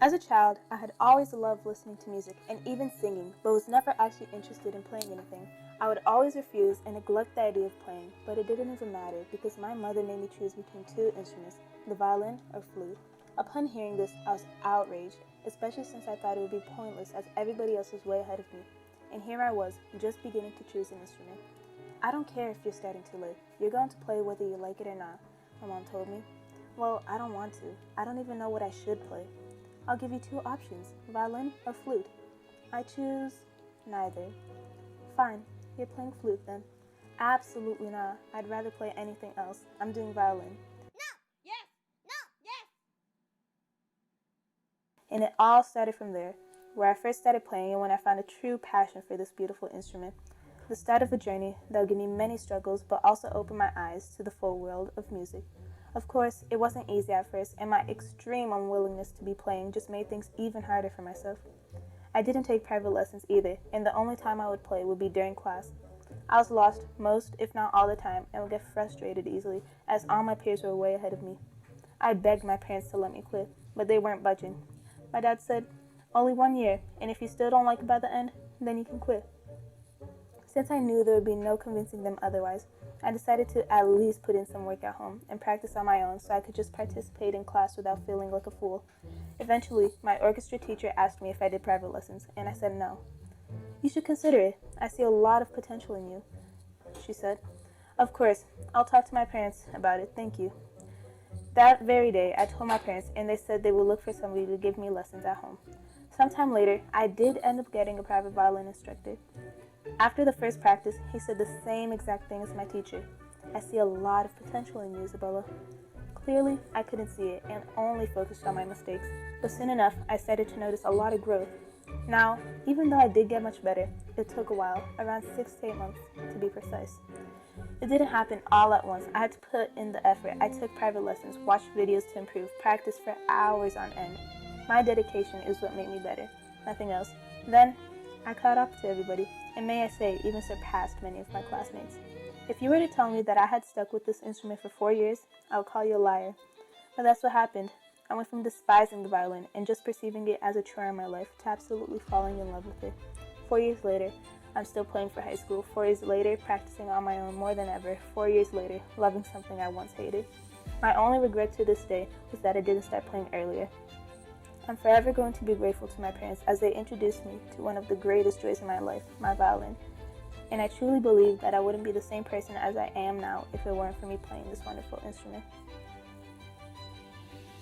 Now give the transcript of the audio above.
As a child, I had always loved listening to music and even singing, but was never actually interested in playing anything. I would always refuse and neglect the idea of playing, but it didn't even matter because my mother made me choose between two instruments, the violin or flute. Upon hearing this, I was outraged, especially since I thought it would be pointless as everybody else was way ahead of me. And here I was, just beginning to choose an instrument. I don't care if you're starting too late. You're going to play whether you like it or not, my mom told me. Well, I don't want to. I don't even know what I should play. I'll give you two options, violin or flute. I choose neither. Fine, you're playing flute then. Absolutely not. I'd rather play anything else. I'm doing violin. And it all started from there, where I first started playing and when I found a true passion for this beautiful instrument. The start of a journey that would give me many struggles but also opened my eyes to the full world of music. Of course, it wasn't easy at first, and my extreme unwillingness to be playing just made things even harder for myself. I didn't take private lessons either, and the only time I would play would be during class. I was lost most, if not all the time, and would get frustrated easily, as all my peers were way ahead of me. I begged my parents to let me quit, but they weren't budging. My dad said, "Only 1 year, and if you still don't like it by the end, then you can quit." Since I knew there would be no convincing them otherwise, I decided to at least put in some work at home and practice on my own so I could just participate in class without feeling like a fool. Eventually, my orchestra teacher asked me if I did private lessons, and I said no. "You should consider it. I see a lot of potential in you," she said. "Of course, I'll talk to my parents about it, thank you." That very day, I told my parents, and they said they would look for somebody to give me lessons at home. Sometime later, I did end up getting a private violin instructor. After the first practice, he said the same exact thing as my teacher. "I see a lot of potential in you, Isabella." Clearly, I couldn't see it and only focused on my mistakes, but soon enough, I started to notice a lot of growth. Now, even though I did get much better, it took a while, around 6 to 8 months to be precise. It didn't happen all at once. I had to put in the effort. I took private lessons, watched videos to improve, practiced for hours on end. My dedication is what made me better, nothing else. Then, I caught up to everybody, and may I say, even surpassed many of my classmates. If you were to tell me that I had stuck with this instrument for 4 years, I would call you a liar. But that's what happened. I went from despising the violin and just perceiving it as a chore in my life to absolutely falling in love with it. 4 years later, I'm still playing for high school. 4 years later, practicing on my own more than ever. 4 years later, loving something I once hated. My only regret to this day is that I didn't start playing earlier. I'm forever going to be grateful to my parents as they introduced me to one of the greatest joys in my life, my violin. And I truly believe that I wouldn't be the same person as I am now if it weren't for me playing this wonderful instrument.